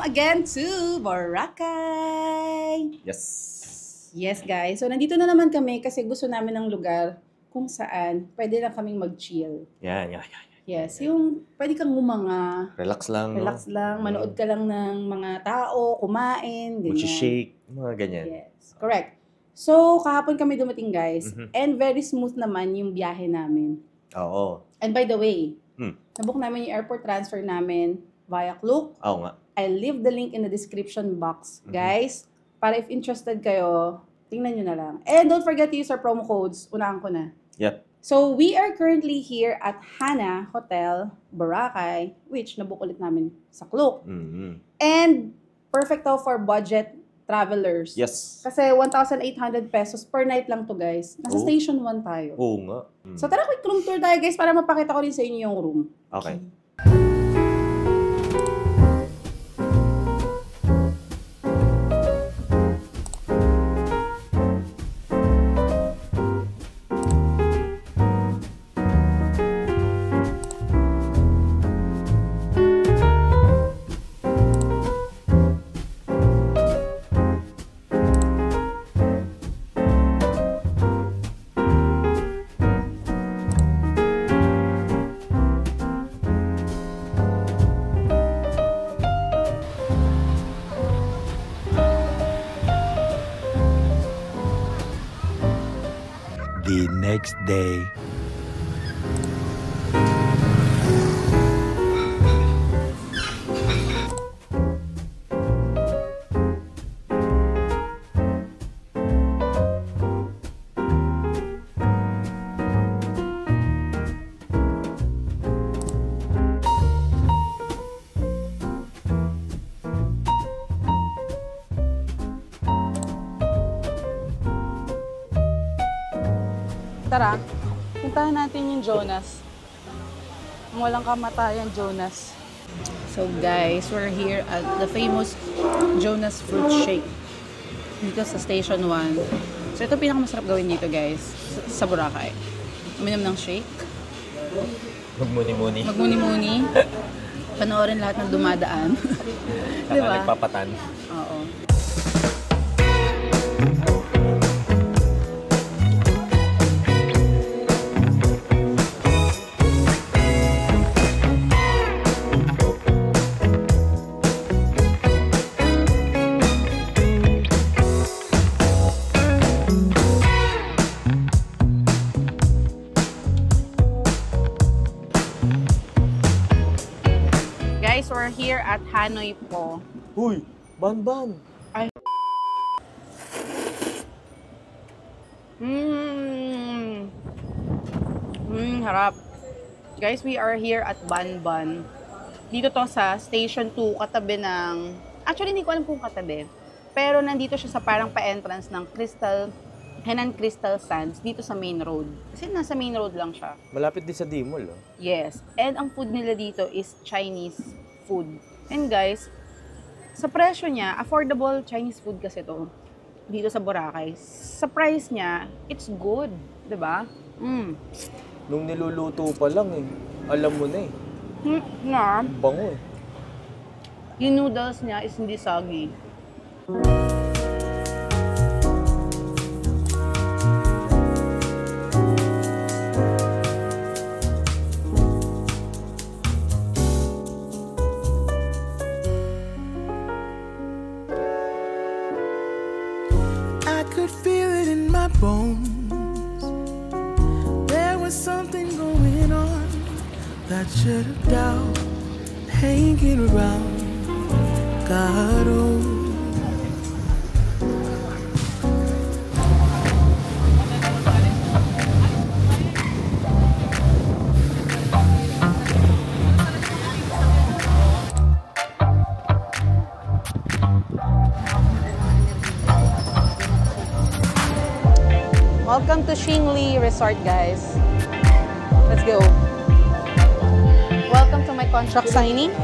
again to Boracay! Yes guys. So nandito na naman kami kasi gusto namin ng lugar kung saan pwede lang kaming mag-chill. Yeah. Yes, yung pwede kang humanga. Relax lang, Manood ka lang ng mga tao, kumain, ganyan. Shake, mga ganyan. Yes, correct. So, kahapon kami dumating guys, and very smooth naman yung biyahe namin. Oo. And by the way, nabook namin yung airport transfer namin via Klook. Oo nga. I'll leave the link in the description box, guys. Para if interested kayo, tingnan nyo na lang. And don't forget to use our promo codes. Unahan ko na. Yep. So, we are currently here at Hana Hotel, Boracay, which nabook ulit namin sa Klook. And perfect to for budget travelers. Yes. Kasi 1,800 pesos per night lang to guys. Nasa Station 1 tayo. Oo nga. So, tara quick room tour tayo guys para mapakita ko rin sa inyo yung room. Okay. The next day. Tara, puntahan natin yung Jonas. Ang walang kamatayan, Jonas. So guys, we're here at the famous Jonas Fruit Shake. Dito sa Station 1. So ito pinakamasarap gawin dito guys, sa Boracay. Uminom ng shake. Magmuni-muni. Panoorin lahat ng dumadaan. Diba? Nagpapatan. Oo. Guys, we're here at Hanoi po. Huy! Ban! Ay. Harap. Guys, we are here at Banban. Dito to sa Station 2, katabi ng... Actually, hindi ko alam kung katabi. Pero nandito siya sa parang pa-entrance ng Henan Crystal Sands dito sa main road. Kasi nasa main road lang siya. Malapit din sa Dimol, oh. Yes. And ang food nila dito is Chinese food. And guys, sa presyo niya, affordable Chinese food kasi to dito sa Boracay. Sa price niya, it's good. Diba? Nung niluluto pa lang eh, alam mo na eh. Bango eh. Yung noodles niya is hindi soggy. Could feel it in my bones. There was something going on that should have doubt hanging around. God, oh. Welcome to Xingli Resort, guys. Let's go. Welcome to my contract signing.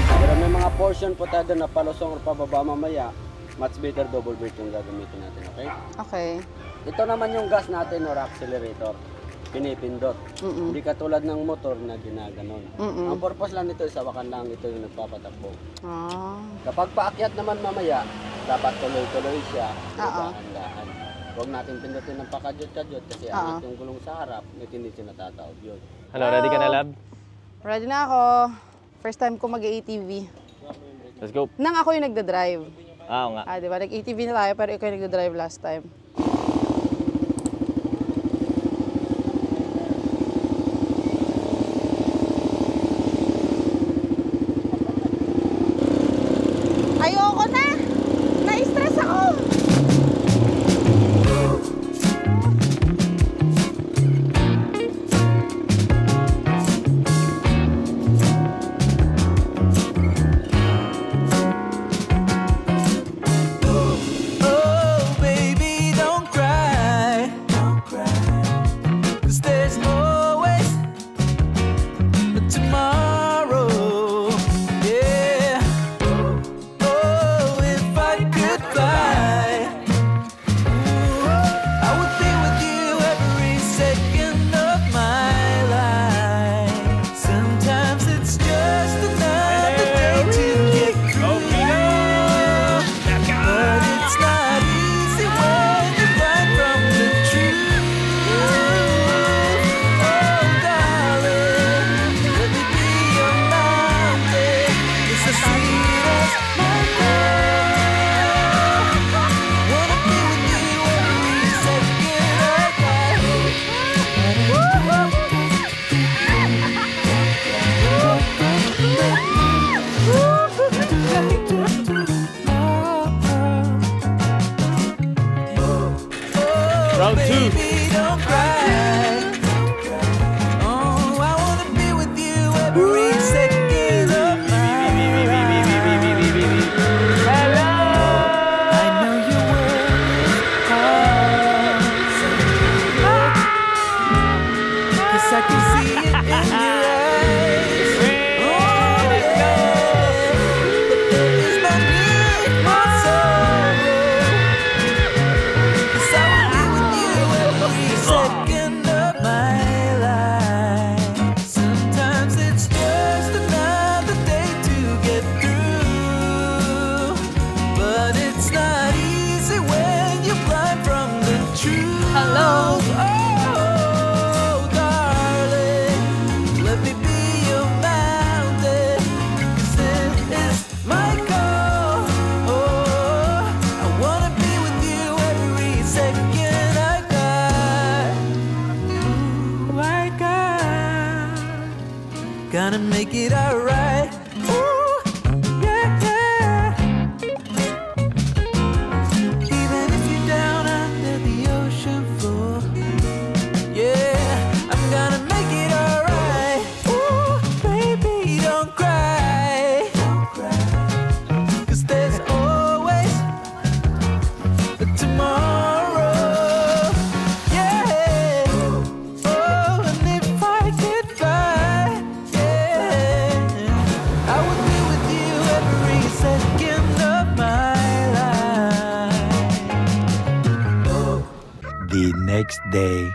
Pero may mga portion po tayo na palusong or pababa mamaya. Much better double brake yung gagamitin natin, okay? Okay. Ito naman yung gas natin or accelerator. pinipindot. Hindi katulad ng motor na ginaganon. Ang purpose lang nito, isawakan lang ito yung nagpapatakbo. Kapag paakyat naman mamaya, dapat tuloy-tuloy siya. Dahan-dahan. Huwag natin pindutin ng pakadyot-kadyot kasi angat yung gulong sa harap, hindi siya natatawag yun. Ano, ready ka na, Lab? Ready na ako. First time ko mag-ATV. Let's go. Nang ako yung nagda-drive. Oo nga. Di ba? Nag-ATV na tayo pero ikaw yung nagda-drive last time. Ayoko na! Na-stress ako! Oh, baby, don't cry. Don't cry. 'Cause there's always tomorrow. Yeah. Oh, if I could fly, I would be with you every second of my life. Sometimes it's just another day to get through. But it's not easy when you run from the truth. Oh, darling, let me be your mountain. It's as sweet as my love. Wanna be with you every second of my Round two. Baby, don't cry. Oh, I wanna be with you every second of my life. Hello! I know you work hard, 'cause I can see it in your eyes. Oh, yeah. But there is no need for sorrow, 'cause I will be with you every second of my life. Sometimes it's just another day to get through, but it's not easy when you're blind from the truth. Hello. Oh, darling, let me be your mountain, 'cause it is my call. Oh, I wanna be with you every second I got. Ooh, I got. Gonna make it alright. Ooh, yeah, yeah. Even if you're down under the ocean floor, yeah, I'm gonna make it alright. Ooh, baby, don't cry. 'Cause there's always a tomorrow. Yeah. Oh, and if I could fly, yeah, I would be with you every second of my life. The next day.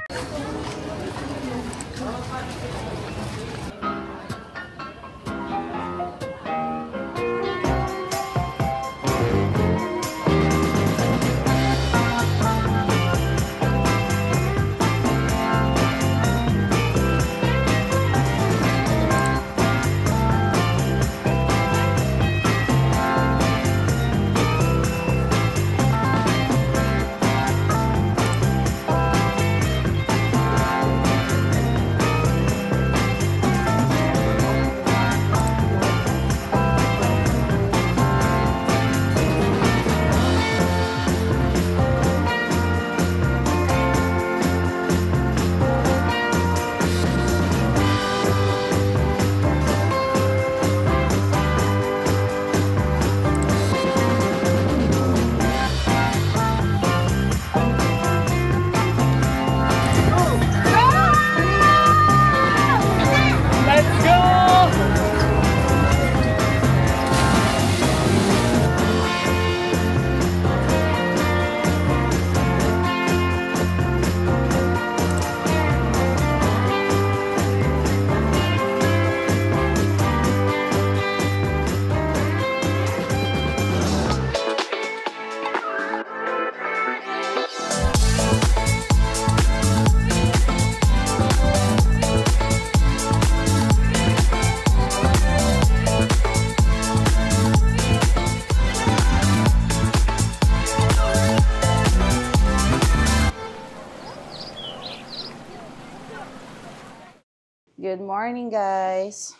Good morning, guys.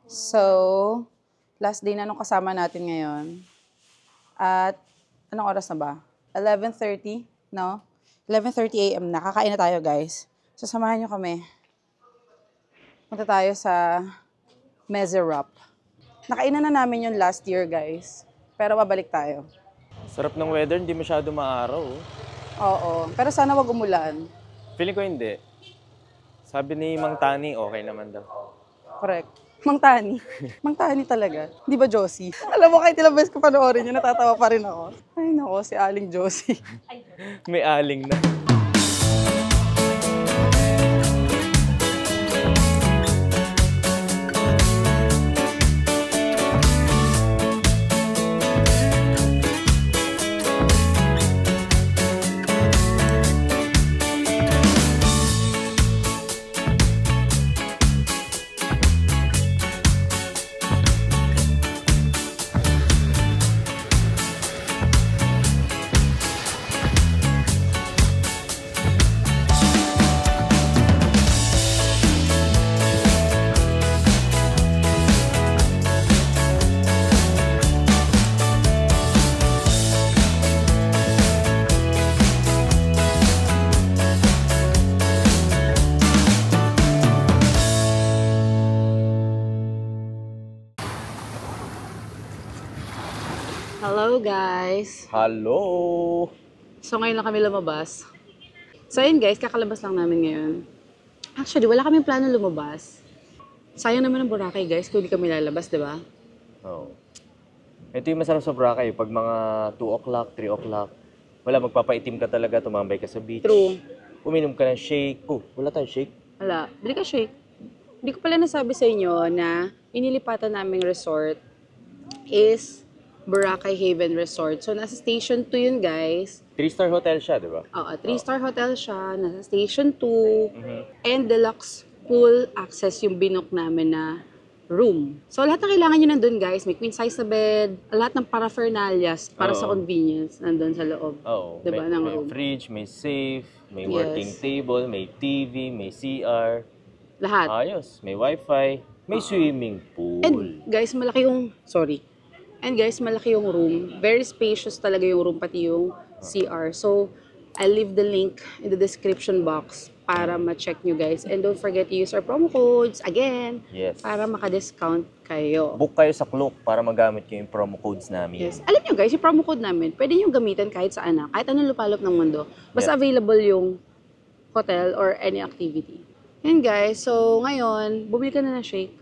So, last day na nung kasama natin ngayon. At, anong oras na ba? 11:30, no? 11:30 a.m. na. Kakain na tayo, guys. So, samahan nyo kami. Punta tayo sa Mezerap. Nakainan na namin yun last year, guys. Pero babalik tayo. Sarap ng weather, hindi masyado maaraw. Oh. Oo. Pero sana wag umulan. Feeling ko hindi. Sabi ni Mang Tani, okay naman daw. Correct. Mang Tani. Mang Tani talaga. Di ba, Josie? Alam mo, kahit ilang beses ko panoorin yun, natatawa pa rin ako. Ay, nako, si Aling Josie. May aling na. Hello, guys. Hello! So, ngayon lang kami lumabas. So, ayun guys, kakalabas lang namin ngayon. Actually, wala kaming plano lumabas. Sayang naman ang Boracay, guys, kung hindi kami lalabas, di ba? Oo. Ito yung masarap sa Boracay. Pag mga 2 o'clock, 3 o'clock, wala, magpapaitim ka talaga, tumambay ka sa beach. True. Uminom ka ng shake. Oh, wala tayong shake. Wala. Bili ka shake. Hindi ko pala nasabi sa inyo na inilipatan naming resort is Boracay Haven Resort. So, nasa Station 2 yun, guys. 3-star hotel siya, di ba? Oo, 3-star hotel siya. Nasa Station 2. And deluxe pool access yung binook namin na room. So, lahat ng kailangan nyo nandun, guys. May queen size na bed. Lahat ng paraphernalias para sa convenience nandun sa loob. Oo. Diba, ng may room. fridge, may safe, may Yes. working table, may TV, may CR. Lahat. Ayos. May wifi, may swimming pool. And guys, malaki yung... Sorry. And guys, malaki yung room. Very spacious talaga yung room, pati yung CR. So, I'll leave the link in the description box para ma-check nyo, guys. And don't forget to use our promo codes again Yes. para maka-discount kayo. Book kayo sa Klook para magamit nyo yung promo codes namin. Yes. Alam nyo, guys, yung promo code namin, pwede nyo gamitin kahit saan na, kahit anong lupalop ng mundo. Basta available yung hotel or any activity. Yan, guys. So, ngayon, bumili ka na ng shake.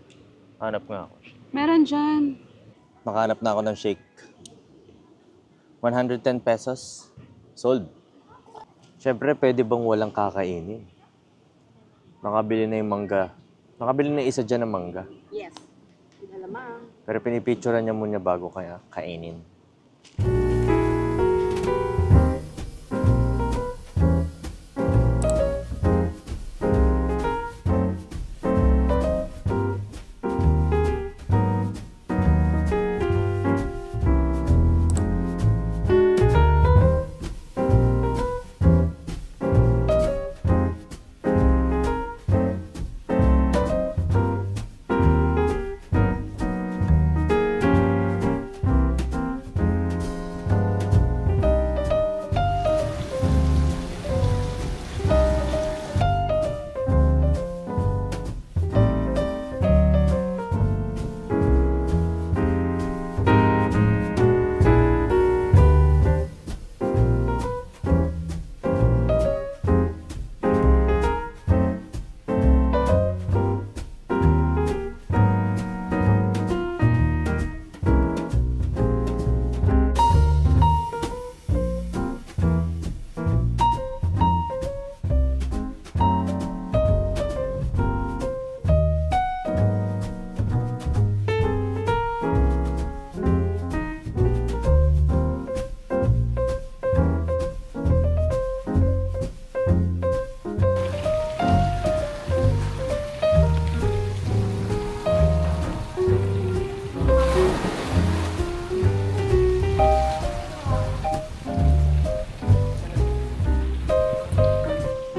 Hanap nga ako. Meron dyan. Nakahanap na ako ng shake. 110 pesos. Sold. Siyempre, pwede bang walang kakainin? Nakabili na yung mangga. Nakabili na isa dyan ng mangga. Yes. Alamang. Pero pinipicturean niya muna bago kaya kainin.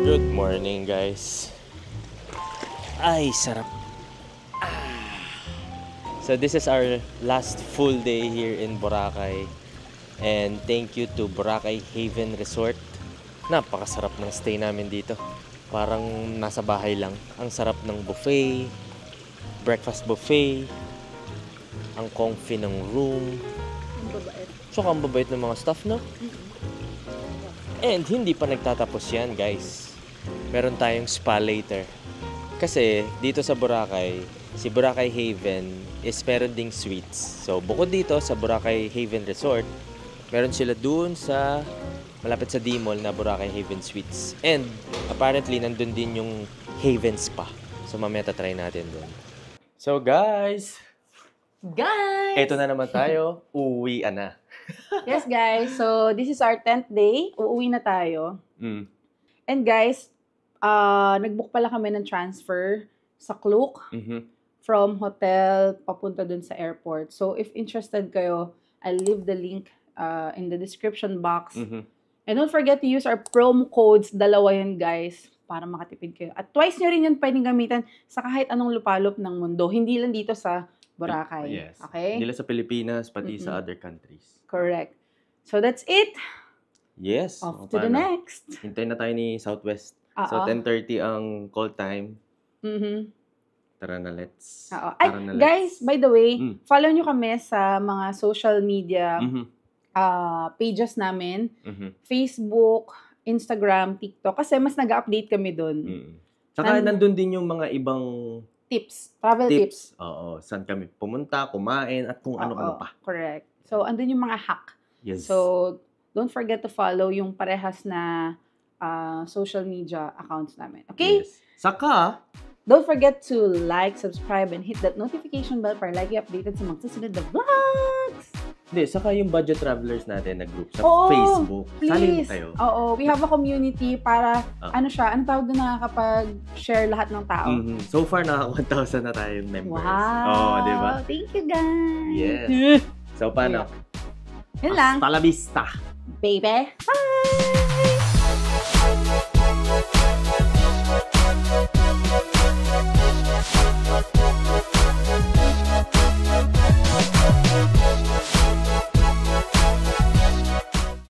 Good morning, guys. Ay, sarap. So this is our last full day here in Boracay. And thank you to Boracay Haven Resort. Napakasarap ng stay namin dito. Parang nasa bahay lang. Ang sarap ng buffet, breakfast buffet, ang comfy ng room. Ang babait. Tsaka ang babait ng mga staff, no? And hindi pa nagtatapos yan, guys. Meron tayong spa later. Kasi dito sa Boracay, si Boracay Haven is meron ding suites. So bukod dito sa Boracay Haven Resort, meron sila doon sa malapit sa D-Mall na Boracay Haven Suites. And apparently nandun din yung Haven Spa. So mamaya tatry natin doon. So guys, eto na naman tayo. Uwian na. Yes, guys. So, this is our 10th day. Uuwi na tayo. And guys, nag-book pala kami ng transfer sa Klook from hotel papunta dun sa airport. So, if interested kayo, I'll leave the link in the description box. And don't forget to use our promo codes. Dalawa yun, guys, para makatipid kayo. At twice nyo rin yun pwedeng gamitan sa kahit anong lupalop ng mundo. Hindi lang dito sa Boracay. Yes. Okay? Hindi lang sa Pilipinas, pati sa other countries. Correct. So, that's it. Yes. Off to the next. Hintayin na tayo ni Southwest. So, 10:30 ang call time. Tara na, let's. Ay, guys, by the way, follow nyo kami sa mga social media pages namin. Facebook, Instagram, TikTok. Kasi mas nag-update kami doon. Saka nandun din yung mga ibang tips. Travel tips. Oo. Saan kami pumunta, kumain, at kung ano-ano pa. Correct. So, andun yung mga hack. Yes. So, don't forget to follow yung parehas na social media accounts namin. Okay? Yes. Saka, don't forget to like, subscribe, and hit that notification bell para lagi updated sa mga susunod na vlogs. Hindi, saka yung budget travelers natin na group sa Oo, Facebook. Salin Please. tayo. Oo. We have a community para, ano tawag doon, nakakapag-share lahat ng tao. So far, naka 1,000 na tayo members. Wow. Oo, di ba? Thank you, guys. Yes. So, paano? Yun lang. Hasta la vista. Baby. Bye!